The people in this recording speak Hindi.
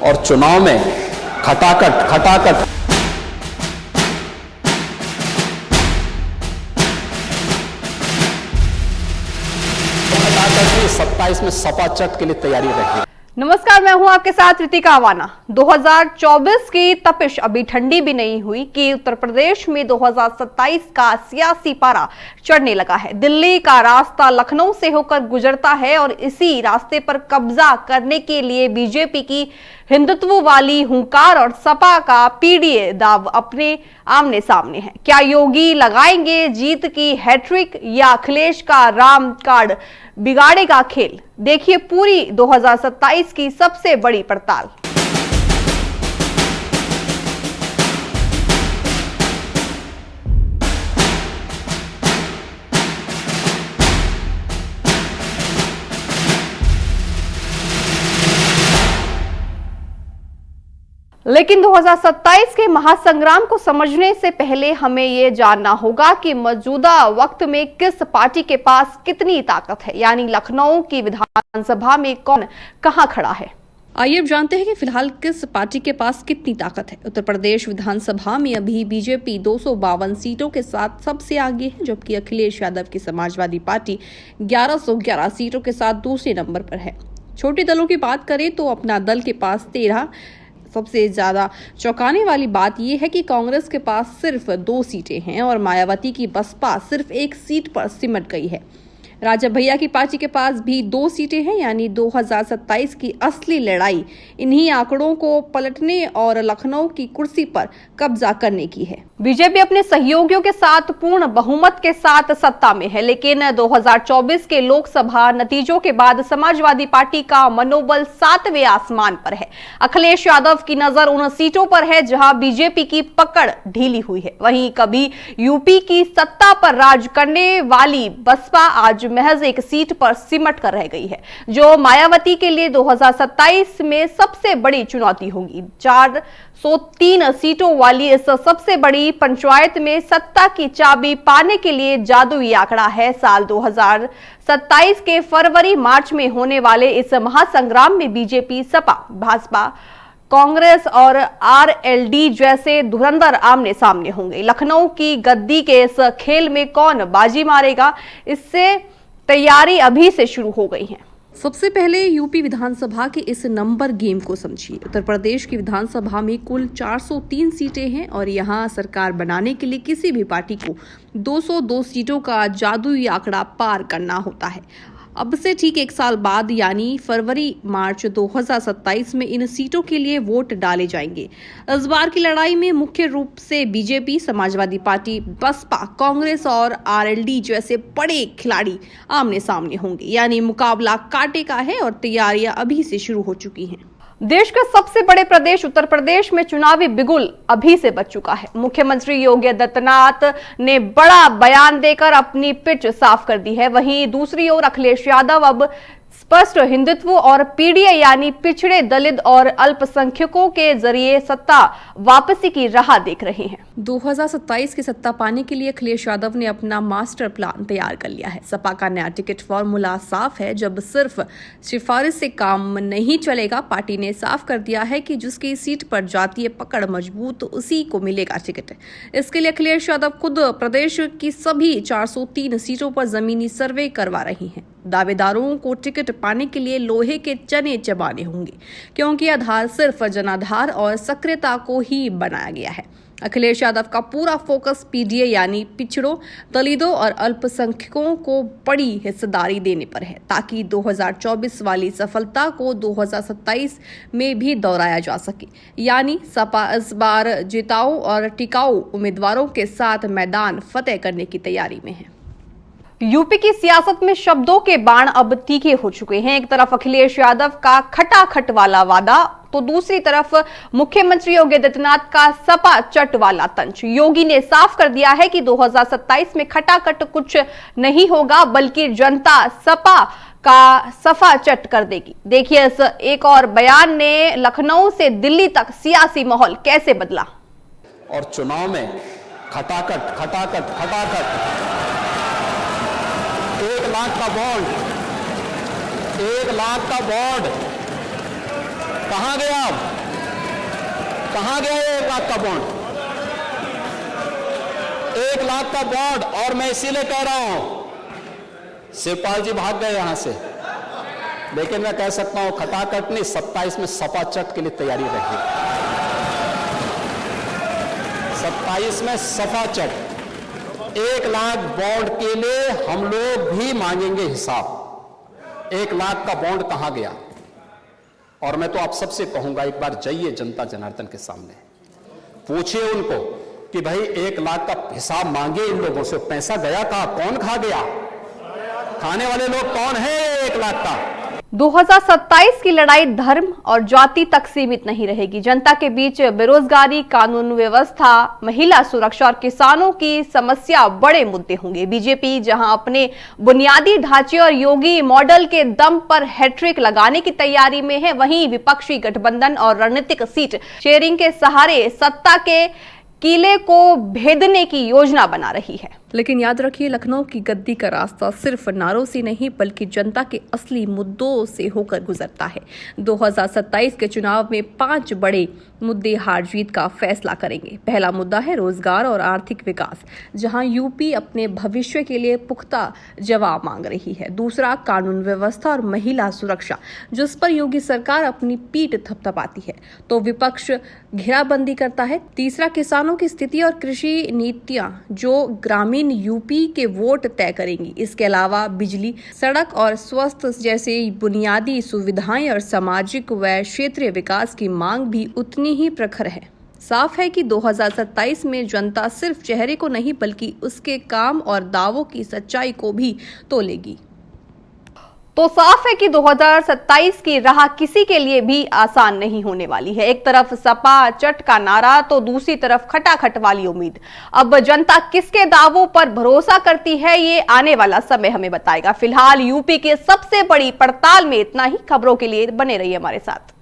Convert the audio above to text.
और चुनाव में खटाखट 27 में सपा चट के लिए तैयारी रखी। नमस्कार, मैं हूं आपके साथ रितिका आवाना। 2024 की तपिश अभी ठंडी भी नहीं हुई कि उत्तर प्रदेश में 2027 का सियासी पारा चढ़ने लगा है। दिल्ली का रास्ता लखनऊ से होकर गुजरता है और इसी रास्ते पर कब्जा करने के लिए बीजेपी की हिंदुत्व वाली हुंकार और सपा का पीडीए दाव अपने आमने सामने है। क्या योगी लगाएंगे जीत की हैट्रिक या अखिलेश का राम कार्ड बिगाड़ेगा खेल? देखिए पूरी 2027 की सबसे बड़ी पड़ताल। लेकिन 2027 के महासंग्राम को समझने से पहले हमें यह जानना होगा कि मौजूदा वक्त में किस पार्टी के पास कितनी ताकत है, यानी लखनऊ की विधानसभा में कौन कहां खड़ा है। आइए अब जानते हैं कि फिलहाल किस पार्टी के पास कितनी ताकत है। उत्तर प्रदेश विधानसभा में अभी बीजेपी 252 सीटों के साथ सबसे आगे है, जबकि अखिलेश यादव की समाजवादी पार्टी 1111 सीटों के साथ दूसरे नंबर पर है। छोटे दलों की बात करें तो अपना दल के पास 13। सबसे ज्यादा चौंकाने वाली बात यह है कि कांग्रेस के पास सिर्फ 2 सीटें हैं और मायावती की बसपा सिर्फ 1 सीट पर सिमट गई है। राजा भैया की पार्टी के पास भी 2 सीटें हैं, यानी 2027 की असली लड़ाई इन्हीं आंकड़ों को पलटने और लखनऊ की कुर्सी पर कब्जा करने की है। बीजेपी अपने सहयोगियों के साथ पूर्ण बहुमत के साथ सत्ता में है, लेकिन 2024 के लोकसभा नतीजों के बाद समाजवादी पार्टी का मनोबल 7वें आसमान पर है। अखिलेश यादव की नजर उन सीटों पर है जहां बीजेपी की पकड़ ढीली हुई है। वहीं कभी यूपी की सत्ता पर राज करने वाली बसपा आज महज 1 सीट पर सिमट कर रह गई है, जो मायावती के लिए 2027 में सबसे बड़ी चुनौती होगी। 403 सीटों वाली इस सबसे बड़ी पंचायत में सत्ता की चाबी पाने के लिए जादुई आंकड़ा है। साल 2027 के फरवरी मार्च में होने वाले इस महासंग्राम में बीजेपी, सपा, भाजपा, कांग्रेस और आरएलडी जैसे धुरंधर आमने सामने होंगे। लखनऊ की गद्दी के इस खेल में कौन बाजी मारेगा, इससे तैयारी अभी से शुरू हो गई है। सबसे पहले यूपी विधानसभा के इस नंबर गेम को समझिए। उत्तर प्रदेश की विधानसभा में कुल 403 सीटें हैं और यहां सरकार बनाने के लिए किसी भी पार्टी को 202 सीटों का जादुई आंकड़ा पार करना होता है। अब से ठीक 1 साल बाद यानी फरवरी मार्च 2027 में इन सीटों के लिए वोट डाले जाएंगे। इस बार की लड़ाई में मुख्य रूप से बीजेपी, समाजवादी पार्टी, बसपा, कांग्रेस और आरएलडी जैसे बड़े खिलाड़ी आमने सामने होंगे, यानी मुकाबला कांटे का है और तैयारियां अभी से शुरू हो चुकी हैं। देश के सबसे बड़े प्रदेश उत्तर प्रदेश में चुनावी बिगुल अभी से बच चुका है। मुख्यमंत्री योगी आदित्यनाथ ने बड़ा बयान देकर अपनी पिच साफ कर दी है। वहीं दूसरी ओर अखिलेश यादव अब स्पष्ट हिंदुत्व और पीडीए यानी पिछड़े, दलित और अल्पसंख्यकों के जरिए सत्ता वापसी की राह देख रहे हैं। 2027 की सत्ता पाने के लिए अखिलेश यादव ने अपना मास्टर प्लान तैयार कर लिया है। सपा का नया टिकट फॉर्मूला साफ है। जब सिर्फ सिफारिश से काम नहीं चलेगा, पार्टी ने साफ कर दिया है कि जिसकी सीट पर जातीय पकड़ मजबूत उसी को मिलेगा टिकट। इसके लिए अखिलेश यादव खुद प्रदेश की सभी 403 सीटों पर जमीनी सर्वे करवा रही हैं। दावेदारों को टिकट पाने के लिए लोहे के चने चबाने होंगे, क्योंकि आधार सिर्फ जनाधार और सक्रियता को ही बनाया गया है। अखिलेश यादव का पूरा फोकस पीडीए यानी पिछड़ों, दलितों और अल्पसंख्यकों को बड़ी हिस्सेदारी देने पर है, ताकि 2024 वाली सफलता को 2027 में भी दोहराया जा सके। यानी सपा इस बार जिताऊ और टिकाऊ उम्मीदवारों के साथ मैदान फतेह करने की तैयारी में है। यूपी की सियासत में शब्दों के बाण अब तीखे हो चुके हैं। एक तरफ अखिलेश यादव का खटाखट वाला वादा, तो दूसरी तरफ मुख्यमंत्री योगी आदित्यनाथ का सपा चट वाला तंज। योगी ने साफ कर दिया है कि 2027 में खटाखट कुछ नहीं होगा, बल्कि जनता सपा का सफा चट कर देगी। देखिए इस एक और बयान ने लखनऊ से दिल्ली तक सियासी माहौल कैसे बदला। और चुनाव में खटाखट खटाखट खटाखट 1 लाख का बॉन्ड, 1 लाख का बॉन्ड कहां गया? कहां गया ये 1 लाख का बॉन्ड? 1 लाख का बॉन्ड। और मैं इसीलिए कह रहा हूं, शिवपाल जी भाग गए यहां से, लेकिन मैं कह सकता हूं खटाखट नहीं, 27 में सपा चट के लिए तैयारी रहेगी। 27 में सपा चट। 1 लाख बॉन्ड के लिए हम लोग भी मांगेंगे हिसाब। 1 लाख का बॉन्ड कहां गया? और मैं तो आप सबसे कहूंगा, एक बार जाइए जनता जनार्दन के सामने, पूछिए उनको कि भाई 1 लाख का हिसाब मांगे इन लोगों से, पैसा गया कहां, कौन खा गया, खाने वाले लोग कौन है 1 लाख का? 2027 की लड़ाई धर्म और जाति तक सीमित नहीं रहेगी। जनता के बीच बेरोजगारी, कानून व्यवस्था, महिला सुरक्षा और किसानों की समस्या बड़े मुद्दे होंगे। बीजेपी जहां अपने बुनियादी ढांचे और योगी मॉडल के दम पर हैट्रिक लगाने की तैयारी में है, वहीं विपक्षी गठबंधन और रणनीतिक सीट शेयरिंग के सहारे सत्ता के किले को भेदने की योजना बना रही है। लेकिन याद रखिए, लखनऊ की गद्दी का रास्ता सिर्फ नारों से नहीं बल्कि जनता के असली मुद्दों से होकर गुजरता है। 2027 के चुनाव में 5 बड़े मुद्दे हार जीत का फैसला करेंगे। पहला मुद्दा है रोजगार और आर्थिक विकास, जहां यूपी अपने भविष्य के लिए पुख्ता जवाब मांग रही है। दूसरा, कानून व्यवस्था और महिला सुरक्षा, जिस पर योगी सरकार अपनी पीठ थपथपाती है तो विपक्ष घेराबंदी करता है। तीसरा, किसानों की स्थिति और कृषि नीतियां जो ग्रामीण यूपी के वोट तय करेंगी। इसके अलावा बिजली, सड़क और स्वास्थ्य जैसे बुनियादी सुविधाएं और सामाजिक व क्षेत्रीय विकास की मांग भी उतनी ही प्रखर है। साफ है कि 2027 में जनता सिर्फ चेहरे को नहीं बल्कि उसके काम और दावों की सच्चाई को भी तोलेगी। तो साफ है कि 2027 की राह किसी के लिए भी आसान नहीं होने वाली है। एक तरफ सपा चट का नारा तो दूसरी तरफ खटाखट वाली उम्मीद। अब जनता किसके दावों पर भरोसा करती है, ये आने वाला समय हमें बताएगा। फिलहाल यूपी के सबसे बड़ी पड़ताल में इतना ही। खबरों के लिए बने रहिए हमारे साथ।